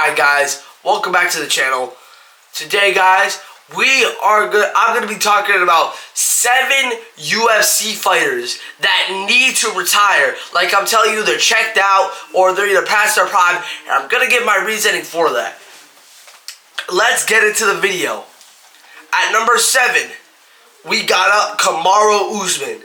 Alright guys, welcome back to the channel. Today guys, I'm gonna be talking about 7 UFC fighters that need to retire. Like I'm telling you, they're checked out or they're either past their prime, and I'm gonna give my reasoning for that. Let's get into the video. At number 7, we got Kamaru Usman.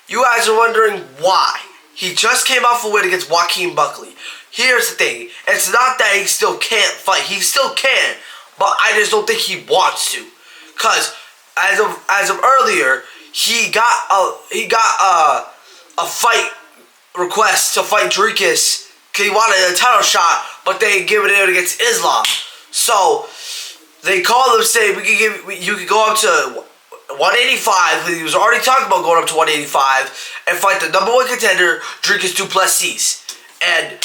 You guys are wondering why. He just came off a win against Joaquin Buckley. Here's the thing. It's not that he still can't fight. He still can. But I just don't think he wants to. Because as of earlier, he got a fight request to fight Dricus because he wanted a title shot, but they give it against Islam. So they called him saying you can go up to 185. He was already talking about going up to 185 and fight the number 1 contender, Dricus du Plessis. And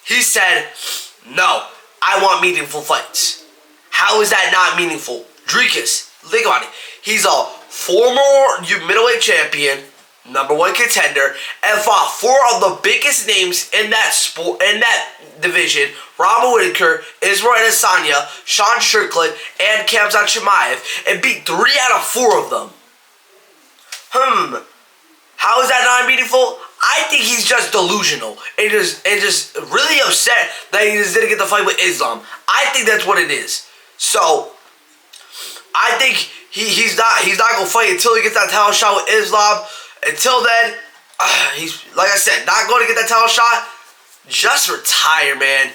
he said, no, I want meaningful fights. How is that not meaningful? Dricus, think about it. He's a former middleweight champion, number 1 contender, and fought 4 of the biggest names in that sport, in that division: Robert Whitaker, Israel Adesanya, Sean Strickland, and Khamzat Chimaev, and beat 3 out of 4 of them. How is that not meaningful? I think he's just delusional and just really upset that he just didn't get the fight with Islam. I think that's what it is. So I think he's not gonna fight until he gets that title shot with Islam. Until then, he's, like I said, not going to get that title shot. Just retire, man.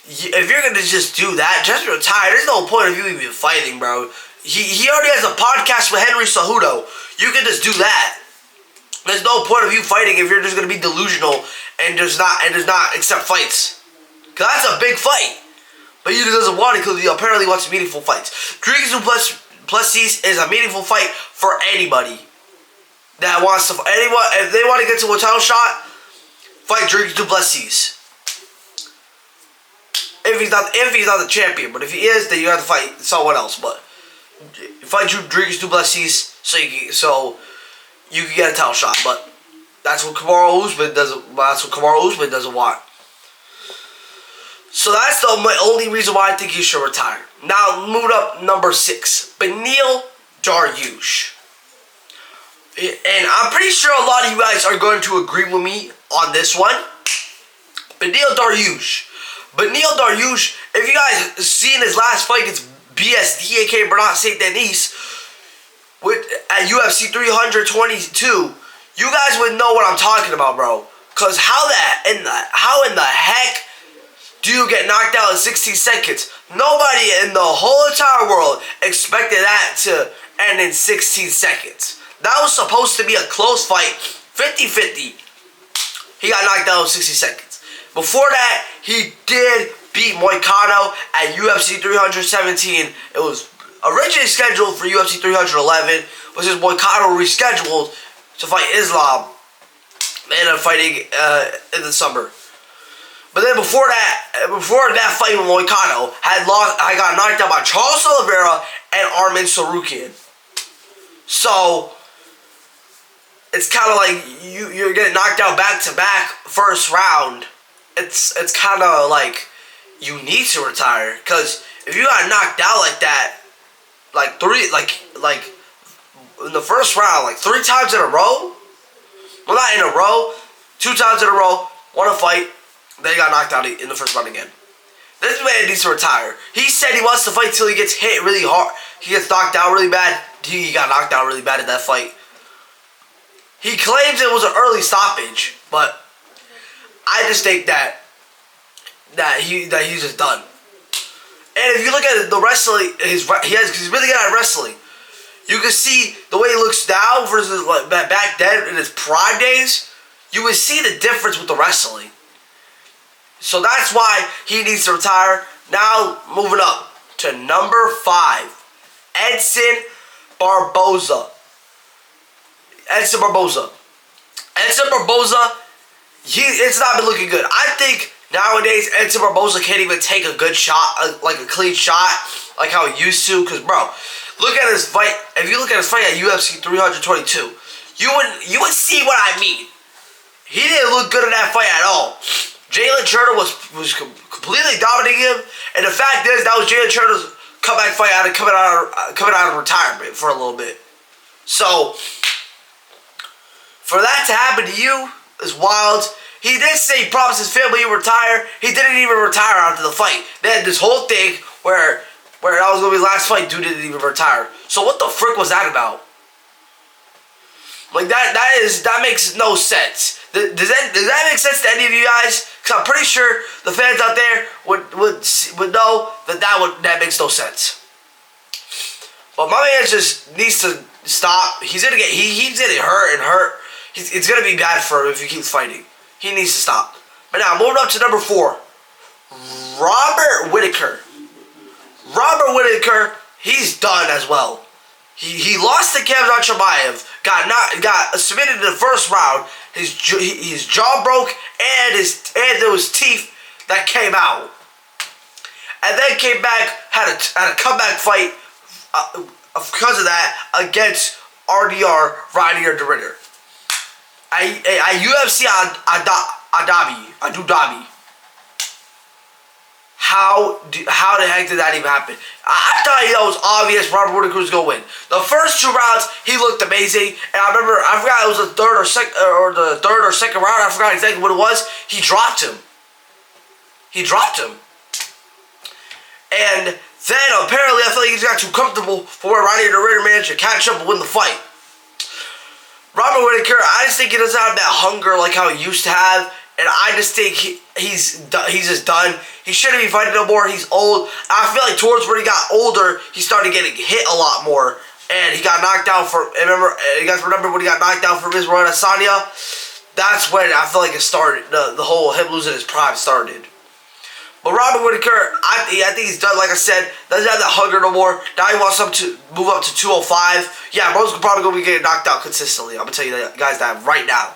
If you're gonna just do that, just retire. There's no point of you even fighting, bro. He already has a podcast with Henry Cejudo. You can just do that. There's no point of you fighting if you're just gonna be delusional and just not accept fights. Cause that's a big fight. But he doesn't want it because he apparently wants meaningful fights. Dricus du Plessis is a meaningful fight for anybody that wants to. Anyone, if they want to get to a title shot, fight Dricus du Plessis. If he's not the champion, but if he is, then you have to fight someone else. But fight Dricus du Plessis so you can get a title shot. But that's what Kamaru Usman doesn't. That's what Kamaru Usman doesn't want. So that's the only reason why I think he should retire. Now, moving up, number 6, Beneil Dariush. And I'm pretty sure a lot of you guys are going to agree with me on this one. Beneil Dariush. Beneil Dariush, if you guys seen his last fight against BSD, aka Bernard St. Denis, at UFC 322, you guys would know what I'm talking about, bro. Because how in the heck do you get knocked out in 16 seconds? Nobody in the whole entire world expected that to end in 16 seconds. That was supposed to be a close fight, 50-50. He got knocked out in 60 seconds. Before that, he did beat Moicano at UFC 317. It was originally scheduled for UFC 311, but since Moicano rescheduled to fight Islam, they ended up fighting in the summer. But then before that fight with Moicano, I got knocked out by Charles Oliveira and Arman Tsarukyan. So it's kind of like you're getting knocked out back to back first round. It's kind of like you need to retire, because if you got knocked out like that, like in the first round, like 3 times in a row. Well, not in a row, 2 times in a row, won a fight. Then he got knocked out in the first round again. This man needs to retire. He said he wants to fight till he gets hit really hard. He gets knocked out really bad. He got knocked out really bad in that fight. He claims it was an early stoppage, but I just think that he's just done. And if you look at the wrestling, he's really good at wrestling. You can see the way he looks now versus like back then in his prime days. You would see the difference with the wrestling. So that's why he needs to retire. Now, moving up to number 5, Edson Barboza. Edson Barboza, it's not been looking good. I think nowadays Edson Barboza can't even take a good shot, like a clean shot, like how he used to. Because, bro, look at his fight. If you look at his fight at UFC 322, you would see what I mean. He didn't look good in that fight at all. Jalen Turner was completely dominating him, and the fact is that was Jalen Turner's comeback fight coming out of retirement for a little bit. So for that to happen to you is wild. He did say he promised his family he would retire. He didn't even retire after the fight. They had this whole thing where that was going to be his last fight. Dude didn't even retire. So what the frick was that about? Like that makes no sense. Does that make sense to any of you guys? Because I'm pretty sure the fans out there would know that makes no sense. But my man just needs to stop. He's gonna get hurt. It's gonna be bad for him if he keeps fighting. He needs to stop. But now moving up to number 4, Robert Whittaker. Robert Whittaker, he's done as well. He lost to Kevin Chimaev. Got submitted in the first round. His jaw broke and there was teeth that came out. And then came back, had a comeback fight because of that against RDR, Ryder the Ritter. A UFC Abu Dhabi. How the heck did that even happen? I thought that was obvious Robert Whittaker was going to win. The first 2 rounds, he looked amazing. And I forgot it was the third or second round. I forgot exactly what it was. He dropped him. And then apparently I feel like he just got too comfortable for where Ryder the Ritter managed to catch up and win the fight. Robert Whittaker, I just think he doesn't have that hunger like how he used to have. And I just think he's just done. He shouldn't be fighting no more. He's old. I feel like towards where he got older, he started getting hit a lot more. And he got knocked down you guys remember when he got knocked down from Israel Adesanya? That's when I feel like it started. The whole him losing his prime started. But Robert Whittaker, I think he's done. Like I said, doesn't have that hunger no more. Now he wants to move up to 205. Yeah, bro's probably going to be getting knocked out consistently. I'm going to tell you guys that right now.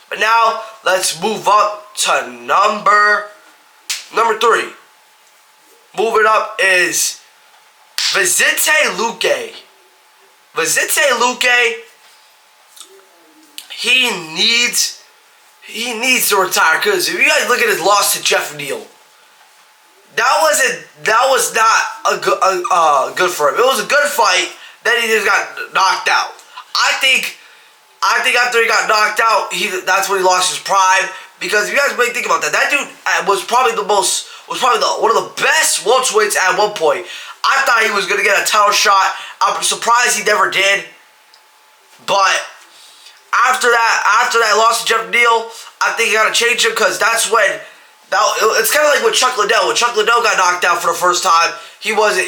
But now, let's move up to number 3. Moving up is Vicente Luque. Vicente Luque, he needs to retire. Because if you guys look at his loss to Jeff Neal, that was not good for him. It was a good fight. Then he just got knocked out. I think after he got knocked out, that's when he lost his pride. Because if you guys really think about that dude was probably one of the best welterweights at one point. I thought he was gonna get a title shot. I'm surprised he never did. But after that loss to Jeff Neal, I think he gotta change him because that's when. It's kind of like with Chuck Liddell. When Chuck Liddell got knocked out for the first time, he wasn't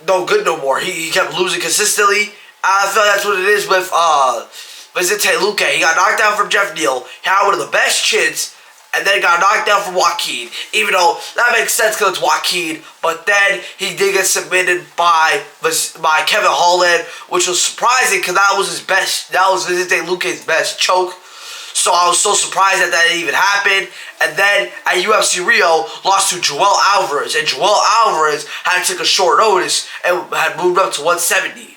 no good no more. He kept losing consistently. I feel that's what it is with Vicente Luque. He got knocked out from Jeff Neal. He had one of the best chins, and then got knocked out from Joaquin. Even though that makes sense because it's Joaquin, but then he did get submitted by Kevin Holland, which was surprising because that was Vicente Luque's best choke. So I was so surprised that even happened. And then at UFC Rio, lost to Joel Alvarez. And Joel Alvarez had to take a short notice and had moved up to 170.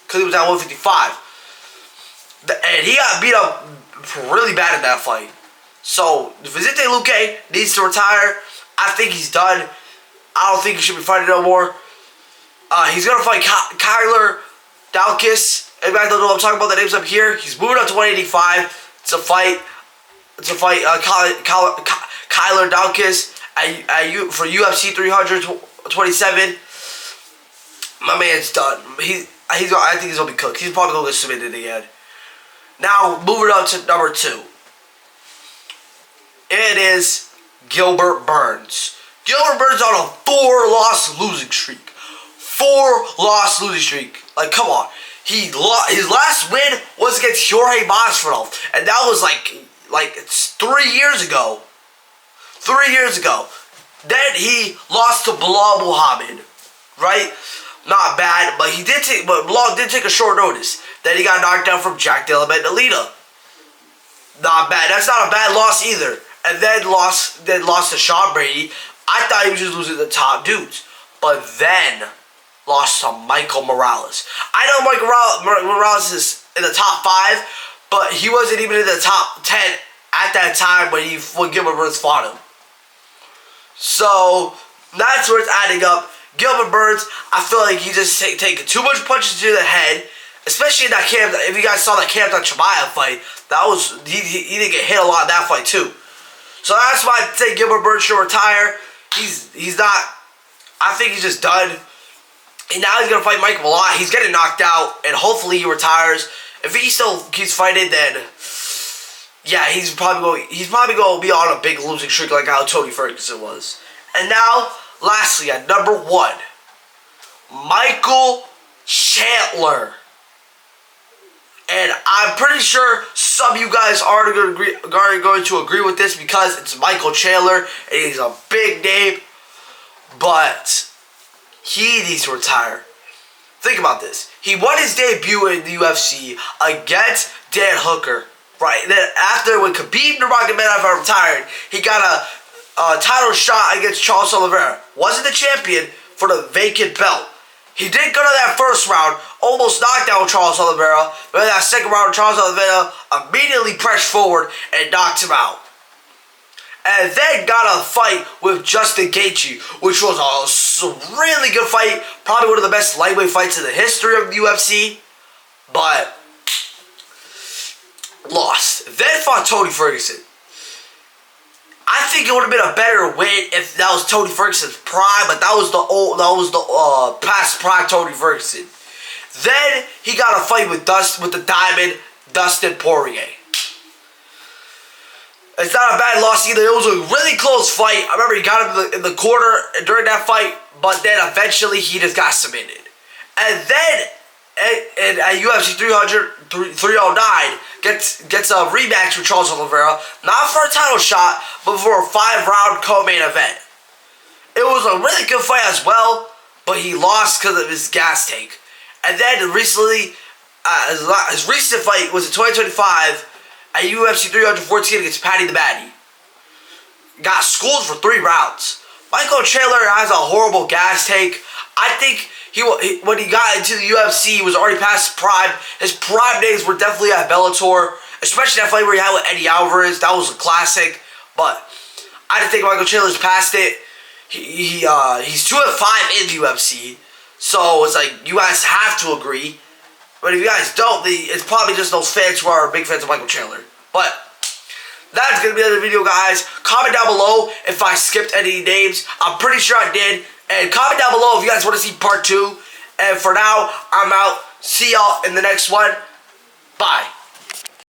Because he was at 155. And he got beat up really bad in that fight. So Vicente Luque needs to retire. I think he's done. I don't think he should be fighting no more. He's going to fight Kyler Dalkis. If you guys don't know what I'm talking about, the name's up here. He's moving up to 185. To fight Kyler Dalkis for UFC 327. My man's done. I think he's gonna be cooked. He's probably gonna get submitted again. Now moving on to number 2. It is Gilbert Burns. Gilbert Burns on a 4-loss losing streak. 4-loss losing streak. Like, come on. His last win was against Jorge Masvidal, and that was like 3 years ago. 3 years ago. Then he lost to Bilal Muhammad, right? Not bad, but Bilal did take a short notice. Then he got knocked down from Jack Della Maddalena. Not bad. That's not a bad loss either. And then lost to Sean Brady. I thought he was just losing the top dudes, but then lost to Michael Morales. I know Michael Morales is in the top 5, but he wasn't even in the top 10 at that time when Gilbert Burns fought him. So that's where it's adding up. Gilbert Burns, I feel like he just taking too much punches to the head, especially in that camp. If you guys saw that Camp Chimaev fight, that was he didn't get hit a lot in that fight too. So that's why I say Gilbert Burns should retire. He's not. I think he's just done. And now he's gonna fight Michael Malott. He's getting knocked out, and hopefully he retires. If he still keeps fighting, then yeah, he's probably going to be on a big losing streak like how Tony Ferguson was. And now, lastly, at number 1, Michael Chandler. And I'm pretty sure some of you guys are going to agree with this because it's Michael Chandler and he's a big name, but he needs to retire. Think about this. He won his debut in the UFC against Dan Hooker. Right, then after when Khabib Nurmagomedov retired, he got a title shot against Charles Oliveira. Wasn't the champion for the vacant belt. He did go to that first round, almost knocked out Charles Oliveira. But in that second round, Charles Oliveira immediately pressed forward and knocked him out. And then got a fight with Justin Gaethje, which was a really good fight. Probably one of the best lightweight fights in the history of the UFC. But lost. Then fought Tony Ferguson. I think it would have been a better win if that was Tony Ferguson's prime, but that was the past prime Tony Ferguson. Then he got a fight with the Diamond, Dustin Poirier. It's not a bad loss either. It was a really close fight. I remember he got him in the corner during that fight, but then eventually he just got submitted. And then at UFC 309 gets a rematch with Charles Oliveira, not for a title shot, but for a 5-round co-main event. It was a really good fight as well, but he lost because of his gas tank. And then recently, his recent fight was in 2025 at UFC 314 against Paddy the Baddy. Got schooled for 3 rounds. Michael Chandler has a horrible gas tank. I think when he got into the UFC, he was already past his prime. His prime days were definitely at Bellator, especially that fight where he had with Eddie Alvarez. That was a classic. But I didn't think Michael Chandler's past it. He's 2-5 in the UFC, so it's like you guys have to agree. But if you guys don't, it's probably just those fans who are big fans of Michael Chandler. But that's gonna be the end of the video, guys. Comment down below if I skipped any names. I'm pretty sure I did. And comment down below if you guys want to see part 2. And for now, I'm out. See y'all in the next one. Bye.